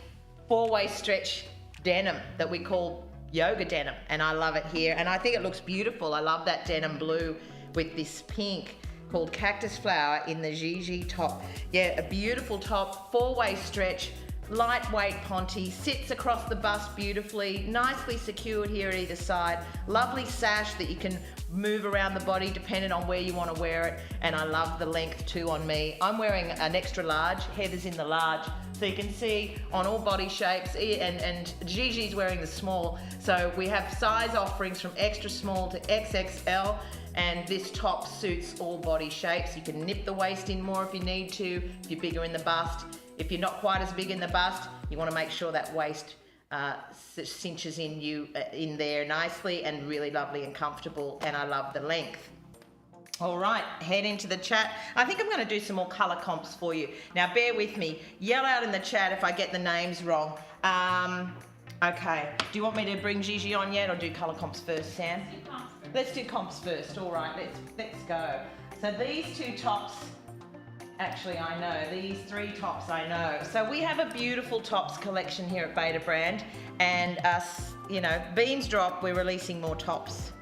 four-way stretch denim that we call yoga denim, and I love it here, and I think it looks beautiful. I love that denim blue with this pink called Cactus Flower in the Gigi top. Yeah, a beautiful top, four-way stretch, lightweight ponte, sits across the bust beautifully, nicely secured here at either side. Lovely sash that you can move around the body depending on where you want to wear it, and I love the length too on me. I'm wearing an extra large, Heather's in the large, so you can see on all body shapes, and Gigi's wearing the small. So we have size offerings from extra small to XXL, and this top suits all body shapes. You can nip the waist in more if you need to, if you're bigger in the bust. If you're not quite as big in the bust, you want to make sure that waist cinches in there nicely, and really lovely and comfortable, and I love the length. All right, head into the chat. I think I'm going to do some more colour comps for you. Now bear with me, yell out in the chat if I get the names wrong. Okay, do you want me to bring Gigi on yet, or do colour comps first, Sam? Let's do comps first. All right, let's go. So these two tops, actually I know, these three tops I know. So we have a beautiful tops collection here at Beta brand, and us, you know, beans drop, we're releasing more tops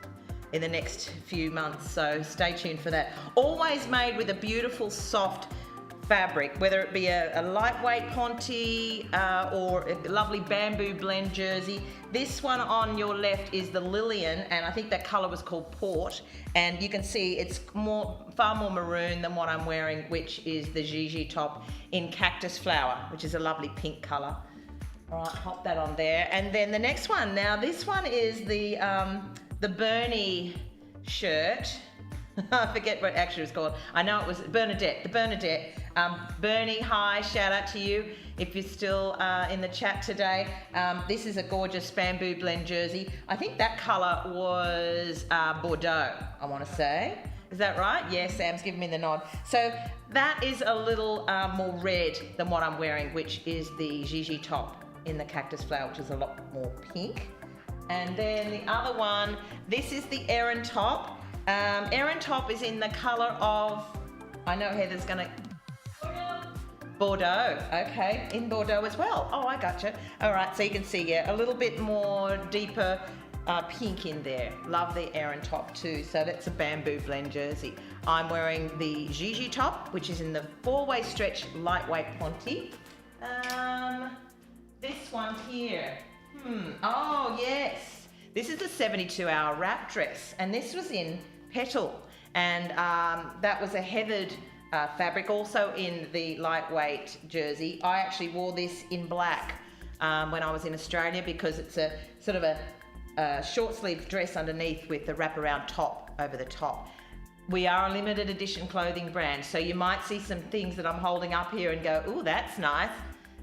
in the next few months, so stay tuned for that. Always made with a beautiful soft fabric, whether it be a lightweight ponte or a lovely bamboo blend jersey. This one on your left is the Lillian, and I think that colour was called Port, and you can see it's far more maroon than what I'm wearing, which is the Gigi top in Cactus Flower, which is a lovely pink colour. All right, pop that on there. And then the next one, now this one is the Bernie shirt. I forget what actually it was called. I know it was Bernadette, the Bernadette. Bernie, hi, shout out to you if you're still in the chat today. This is a gorgeous bamboo blend jersey. I think that colour was Bordeaux, I want to say. Is that right? Yeah, Sam's giving me the nod. So that is a little more red than what I'm wearing, which is the Gigi top in the Cactus Flower, which is a lot more pink. And then the other one, this is the Erin top. Erin top is in the colour of, I know Heather's gonna, Bordeaux, okay, in Bordeaux as well. Oh, I gotcha. All right, so you can see, yeah, a little bit more deeper pink in there. Love the Erin top too. So that's a bamboo blend jersey. I'm wearing the Gigi top, which is in the four-way stretch lightweight ponte. This one here. Oh yes, this is the 72-hour wrap dress, and this was in petal, and that was a heathered fabric, also in the lightweight jersey. I actually wore this in black when I was in Australia, because it's a sort of a short sleeve dress underneath with the wraparound top over the top. We are a limited edition clothing brand, so you might see some things that I'm holding up here and go, ooh, that's nice.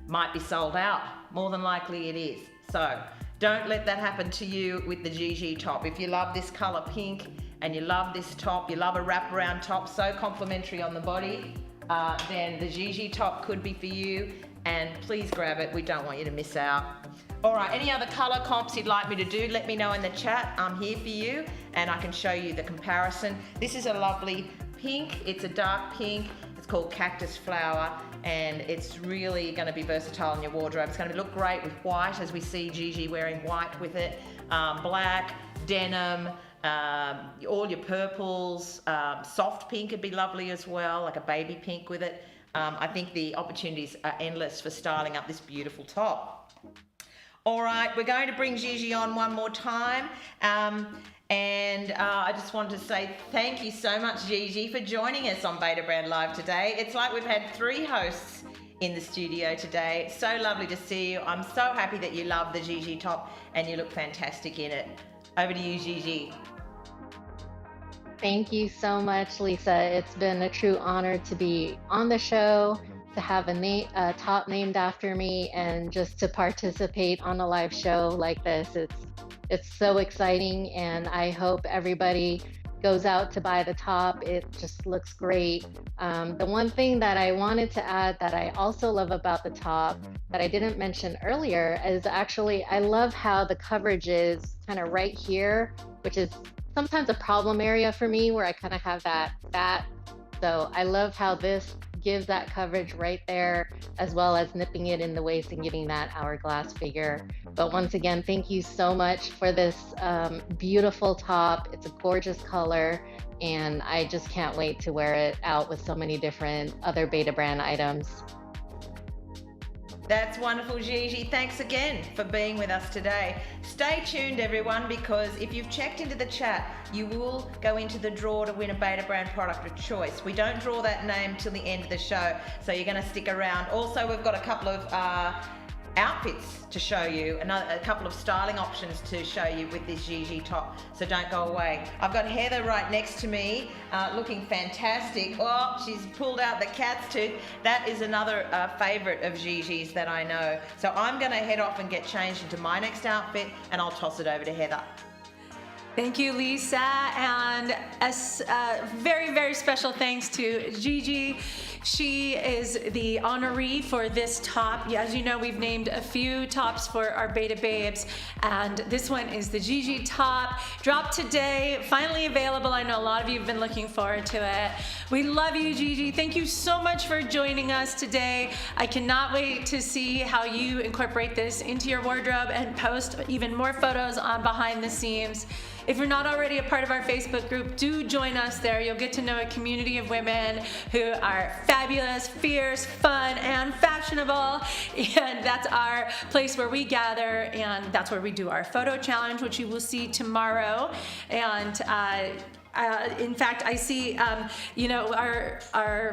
Might be sold out. More than likely it is. So don't let that happen to you with the Gigi top. If you love this colour pink and you love this top, you love a wraparound top, so complimentary on the body, then the Gigi top could be for you, and please grab it. We don't want you to miss out. All right, any other colour comps you'd like me to do, let me know in the chat. I'm here for you, and I can show you the comparison. This is a lovely pink. It's a dark pink. It's called Cactus Flower, and it's really going to be versatile in your wardrobe. It's going to look great with white, as we see Gigi wearing white with it, black, denim, all your purples, soft pink would be lovely as well, like a baby pink with it. I think the opportunities are endless for styling up this beautiful top. All right, we're going to bring Gigi on one more time. I just wanted to say thank you so much, Gigi, for joining us on Beta Brand Live today. It's like we've had 3 hosts in the studio today. So lovely to see you. I'm so happy that you love the Gigi top and you look fantastic in it. Over to you, Gigi. Thank you so much, Lisa. It's been a true honor to be on the show, to have a top named after me, and just to participate on a live show like this. It's so exciting, and I hope everybody goes out to buy the top. It just looks great. The one thing that I wanted to add that I also love about the top that I didn't mention earlier is actually I love how the coverage is kind of right here, which is sometimes a problem area for me where I kind of have that fat. So I love how this gives that coverage right there, as well as nipping it in the waist and getting that hourglass figure. But once again, thank you so much for this beautiful top. It's a gorgeous color, and I just can't wait to wear it out with so many different other Beta brand items. That's wonderful, Gigi. Thanks again for being with us today. Stay tuned, everyone, because if you've checked into the chat, you will go into the draw to win a Beta brand product of choice. We don't draw that name till the end of the show, so you're going to stick around. Also, we've got a couple of outfits to show you, a couple of styling options to show you with this Gigi top, so don't go away. I've got Heather right next to me, looking fantastic. Oh, she's pulled out the cat's tooth. That is another favorite of Gigi's that I know. So I'm gonna head off and get changed into my next outfit, and I'll toss it over to Heather. Thank you, Lisa, and a very, very special thanks to Gigi. She is the honoree for this top. As you know, we've named a few tops for our Beta babes, and this one is the Gigi top. Dropped today, finally available. I know a lot of you have been looking forward to it. We love you, Gigi. Thank you so much for joining us today. I cannot wait to see how you incorporate this into your wardrobe and post even more photos on behind the seams. If you're not already a part of our Facebook group, do join us there. You'll get to know a community of women who are fabulous, fierce, fun, and fashionable. And that's our place where we gather, and that's where we do our photo challenge, which you will see tomorrow. And in fact, I see, our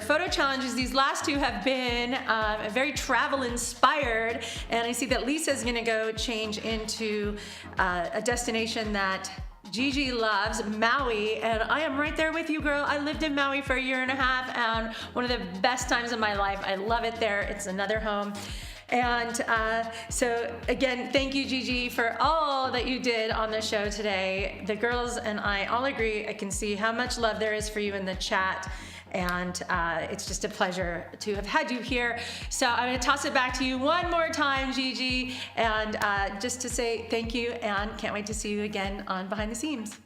photo challenges, these last two have been very travel inspired. And I see that Lisa's gonna go change into a destination that Gigi loves, Maui, and I am right there with you, girl. I lived in Maui for a year and a half, and one of the best times of my life. I love it there. It's another home. And so again, thank you, Gigi, for all that you did on the show today. The girls and I all agree. I can see how much love there is for you in the chat. And it's just a pleasure to have had you here. So I'm gonna toss it back to you one more time, Gigi, and just to say thank you, and can't wait to see you again on Behind the Seams.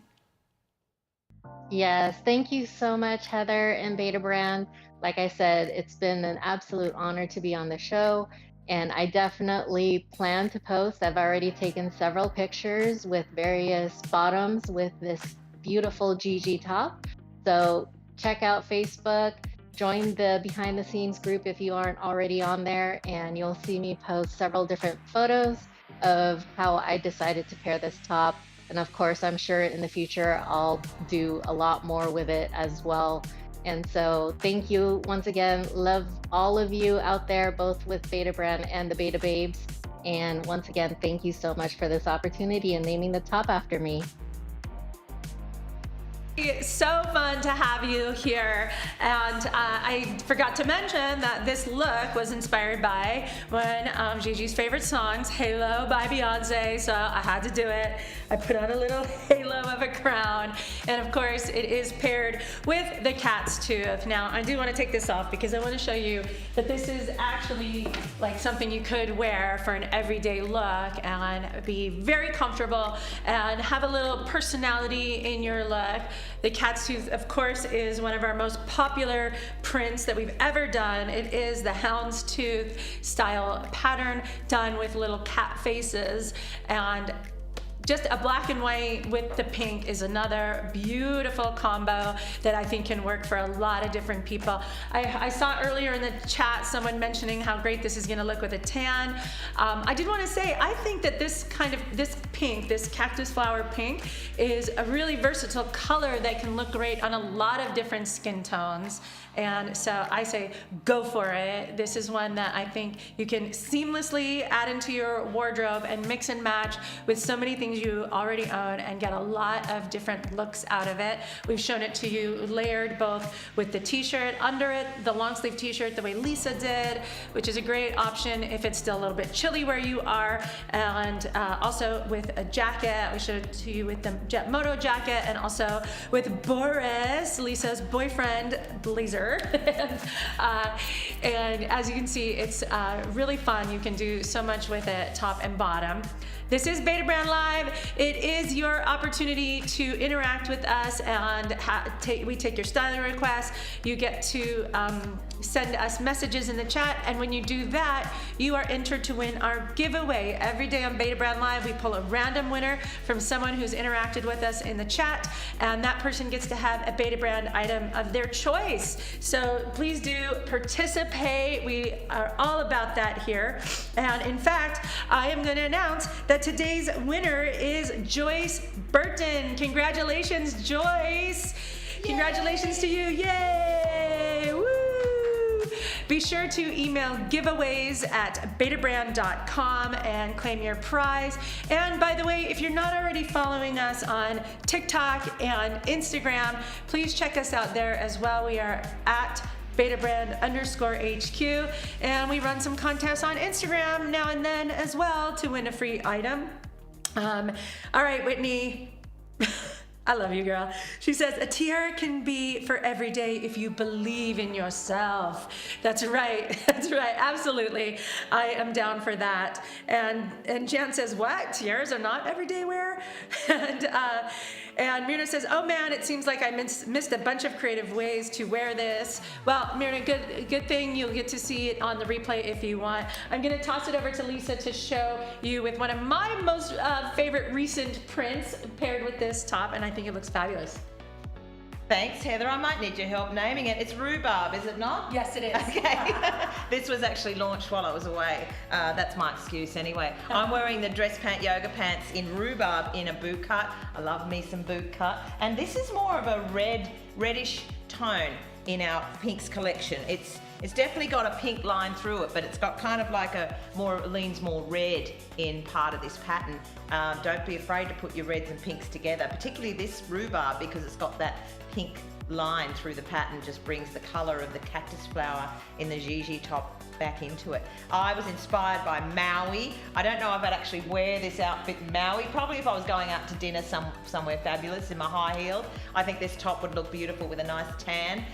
Yes, thank you so much, Heather and Beta Brand. Like I said, it's been an absolute honor to be on the show, and I definitely plan to post. I've already taken several pictures with various bottoms with this beautiful Gigi top. So check out Facebook, join the Behind the Scenes group if you aren't already on there, and you'll see me post several different photos of how I decided to pair this top. And of course, I'm sure in the future, I'll do a lot more with it as well. And so thank you once again. Love all of you out there, both with Beta Brand and the Beta Babes. And once again, thank you so much for this opportunity and naming the top after me. It's so fun to have you here, and I forgot to mention that this look was inspired by one of Gigi's favorite songs, Halo by Beyonce, so I had to do it. I put on a little halo of a crown, and of course it is paired with the cat's tooth. Now I do want to take this off because I want to show you that this is actually like something you could wear for an everyday look and be very comfortable and have a little personality in your look. The cat's tooth, of course, is one of our most popular prints that we've ever done. It is the hound's tooth style pattern done with little cat faces, and just a black and white with the pink is another beautiful combo that I think can work for a lot of different people. I saw earlier in the chat someone mentioning how great this is going to look with a tan. I did want to say, I think that this pink, this cactus flower pink, is a really versatile color that can look great on a lot of different skin tones. And so I say go for it. This is one that I think you can seamlessly add into your wardrobe and mix and match with so many things you already own and get a lot of different looks out of it. We've shown it to you layered both with the t-shirt under it, the long sleeve t-shirt the way Lisa did, which is a great option if it's still a little bit chilly where you are, and also with a jacket. We showed it to you with the Jet Moto jacket, and also with Boris, Lisa's boyfriend, blazer. And as you can see, it's really fun. You can do so much with it, top and bottom. This is Beta Brand Live. It is your opportunity to interact with us, and we take your styling requests. You get to send us messages in the chat, and when you do that, you are entered to win our giveaway. Every day on Beta Brand Live, we pull a random winner from someone who's interacted with us in the chat, and that person gets to have a Beta Brand item of their choice. So please do participate. We are all about that here. And in fact, I am going to announce that today's winner is Joyce Burton. Congratulations, Joyce. Yay. Congratulations to you. Yay! Woo! Be sure to email giveaways@betabrand.com and claim your prize. And by the way, if you're not already following us on TikTok and Instagram, please check us out there as well. We are at betabrand_HQ, and we run some contests on Instagram now and then as well to win a free item. All right, Whitney. I love you, girl. She says, a tiara can be for every day if you believe in yourself. That's right. That's right. Absolutely. I am down for that. And Jan says, what? Tiaras are not everyday wear? And Myrna says, oh man, it seems like I missed a bunch of creative ways to wear this. Well, Myrna, good thing you'll get to see it on the replay if you want. I'm gonna toss it over to Lisa to show you with one of my most favorite recent prints paired with this top, and I think it looks fabulous. Thanks, Heather. I might need your help naming it. It's rhubarb, is it not? Yes, it is. Okay. This was actually launched while I was away. That's my excuse anyway. I'm wearing the dress pant yoga pants in rhubarb in a boot cut. I love me some boot cut. And this is more of a reddish tone in our pinks collection. It's definitely got a pink line through it, but it's got kind of like leans more red in part of this pattern. Don't be afraid to put your reds and pinks together, particularly this rhubarb, because it's got that pink line through the pattern, just brings the color of the cactus flower in the Gigi top back into it. I was inspired by Maui. I don't know if I'd actually wear this outfit in Maui. Probably if I was going out to dinner somewhere fabulous in my high heels. I think this top would look beautiful with a nice tan.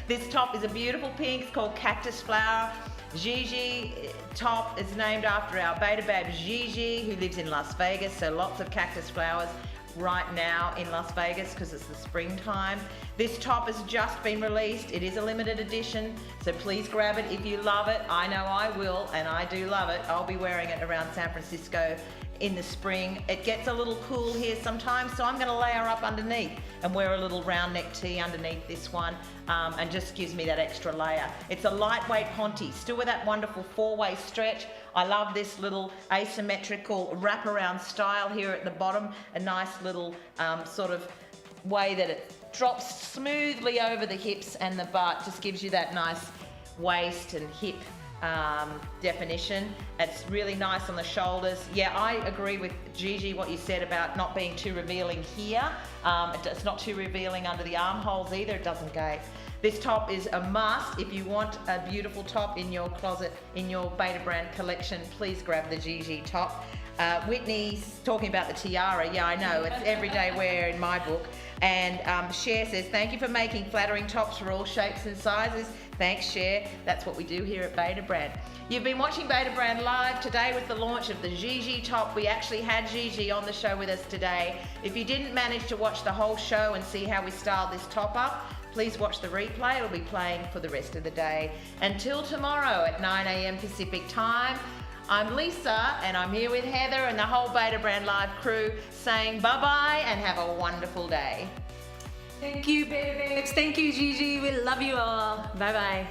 This top is a beautiful pink. It's called Cactus Flower. Gigi top is named after our beta babe Gigi, who lives in Las Vegas, so lots of cactus flowers right now in Las Vegas because it's the springtime. This top has just been released. It is a limited edition, so please grab it if you love it. I know I will, and I do love it. I'll be wearing it around San Francisco in the spring. It gets a little cool here sometimes, so I'm going to layer up underneath and wear a little round neck tee underneath this one, and just gives me that extra layer. It's a lightweight ponte, still with that wonderful four-way stretch. I love this little asymmetrical wraparound style here at the bottom, a nice little sort of way that it drops smoothly over the hips and the butt, just gives you that nice waist and hip definition. It's really nice on the shoulders. Yeah, I agree with Gigi what you said about not being too revealing here. It's not too revealing under the armholes either. It doesn't gape. This top is a must. If you want a beautiful top in your closet, in your Beta Brand collection, please grab the Gigi top. Whitney's talking about the tiara. Yeah, I know, it's everyday wear in my book. And Cher says, thank you for making flattering tops for all shapes and sizes. Thanks, Cher. That's what we do here at Beta Brand. You've been watching Beta Brand Live. Today was the launch of the Gigi top. We actually had Gigi on the show with us today. If you didn't manage to watch the whole show and see how we styled this top up, please watch the replay. It'll be playing for the rest of the day. Until tomorrow at 9 a.m. Pacific time, I'm Lisa, and I'm here with Heather and the whole Beta Brand Live crew saying bye-bye and have a wonderful day. Thank you, Beta Babes. Thank you, Gigi. We love you all. Bye-bye.